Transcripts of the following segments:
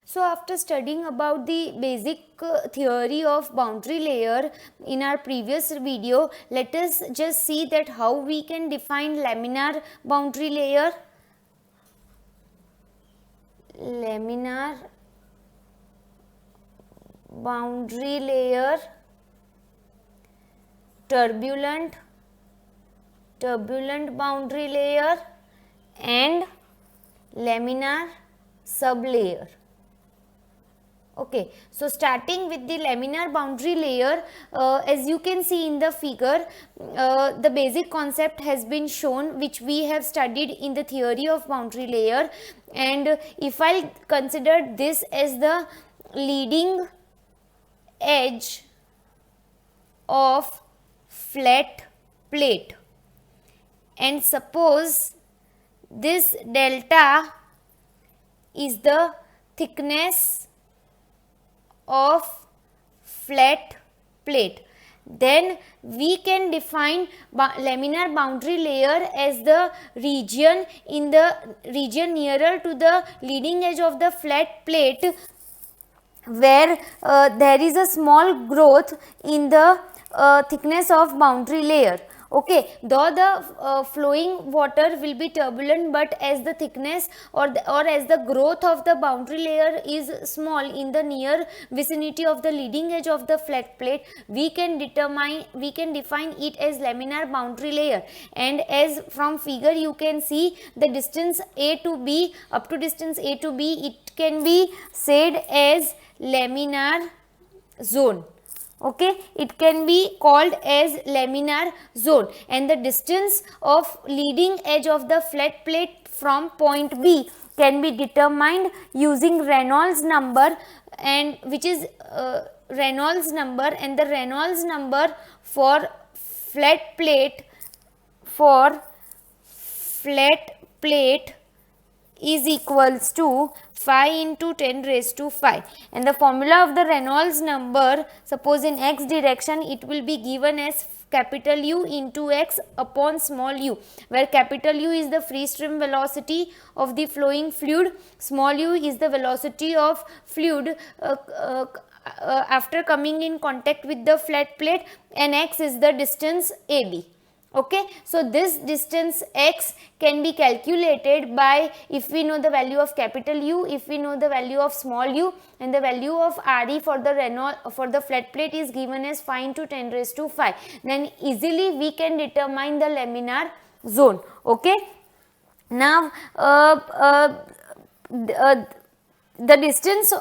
So after studying about the basic theory of boundary layer in our previous video, let us just see that how we can define laminar boundary layer. Laminar boundary layer, turbulent boundary layer and laminar sub layer. Okay, so starting with the laminar boundary layer, as you can see in the figure, the basic concept has been shown which we have studied in the theory of boundary layer. And if I consider this as the leading edge of flat plate, and suppose this delta is the thickness of flat plate, then we can define laminar boundary layer as the region nearer to the leading edge of the flat plate where there is a small growth in the thickness of boundary layer. Okay, though the flowing water will be turbulent, but as the thickness or as the growth of the boundary layer is small in the near vicinity of the leading edge of the flat plate, we can define it as laminar boundary layer. And as from figure you can see, the distance A to B, up to distance A to B, it can be said as laminar zone. Okay, it can be called as laminar zone, and the distance of leading edge of the flat plate from point B can be determined using Reynolds number, and which is Reynolds number, and the Reynolds number for flat plate is equals to 5 into 10 raised to 5, and the formula of the Reynolds number, suppose in x direction, it will be given as capital U into x upon small u, where capital U is the free stream velocity of the flowing fluid, small u is the velocity of fluid after coming in contact with the flat plate, and x is the distance AB. Okay, so this distance x can be calculated by, if we know the value of capital U, if we know the value of small u, and the value of Re for the flat plate is given as 5 into 10 raised to 5, then easily we can determine the laminar zone. Okay, now the distance,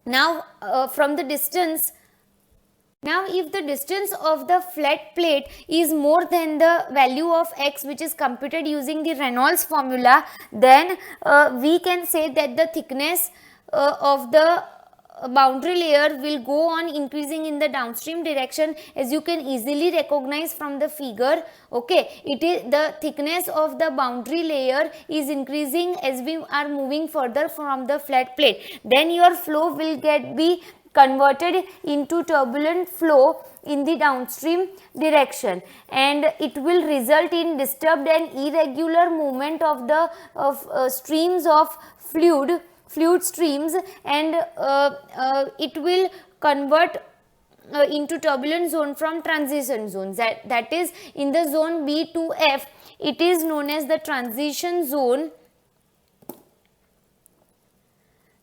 now from the distance, now if the distance of the flat plate is more than the value of x, which is computed using the Reynolds formula, then we can say that the thickness of the boundary layer will go on increasing in the downstream direction, as you can easily recognize from the figure. Okay, it is the thickness of the boundary layer is increasing as we are moving further from the flat plate, then your flow will be converted into turbulent flow in the downstream direction, and it will result in disturbed and irregular movement of the streams of fluid streams, and it will convert into turbulent zone from transition zones, that is in the zone B to F, it is known as the transition zone,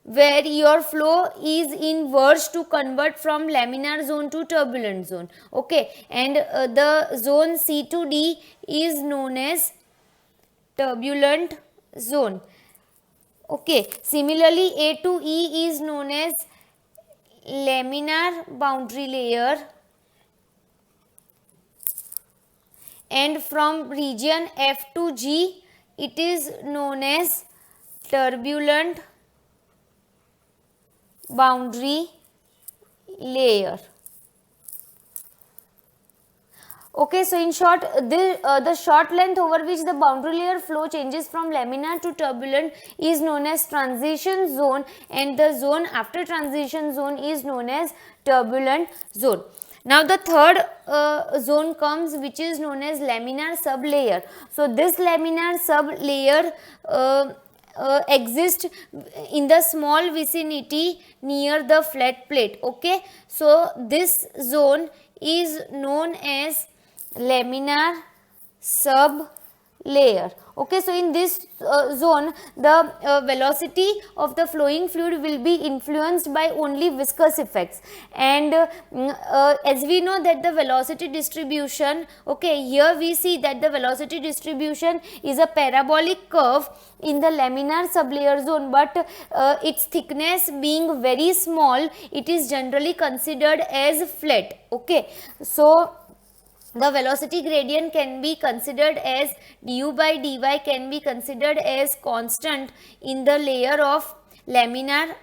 where your flow is inverse to convert from laminar zone to turbulent zone. Okay, and the zone C to D is known as turbulent zone. Okay, similarly A to E is known as laminar boundary layer, and from region F to G it is known as turbulent boundary layer. Okay, so in short, the short length over which the boundary layer flow changes from laminar to turbulent is known as transition zone, and the zone after transition zone is known as turbulent zone. Now the third zone comes, which is known as laminar sub layer. So this laminar sub layer exist in the small vicinity near the flat plate. Okay, so this zone is known as laminar sub layer. Okay, so in this zone the velocity of the flowing fluid will be influenced by only viscous effects, and as we know that the velocity distribution, okay, here we see that the velocity distribution is a parabolic curve in the laminar sublayer zone, but its thickness being very small, it is generally considered as flat. Okay, so the velocity gradient can be considered as du by dy can be considered as constant in the layer of laminar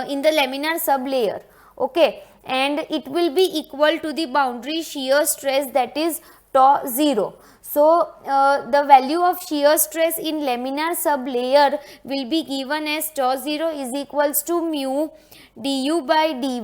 in the laminar sub layer. Okay, and it will be equal to the boundary shear stress, that is tau 0. So the value of shear stress in laminar sub layer will be given as tau 0 is equals to mu du by dy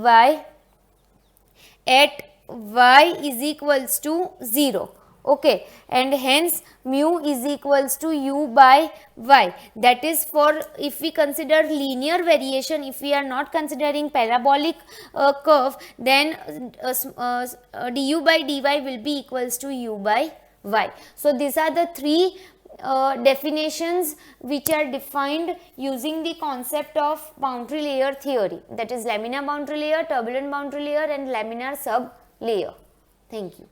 at y is equals to 0. Okay, and hence mu is equals to u by y, that is for if we consider linear variation, if we are not considering parabolic curve, then du by dy will be equals to u by y. So these are the three definitions which are defined using the concept of boundary layer theory, that is laminar boundary layer, turbulent boundary layer and laminar sub layer. Thank you.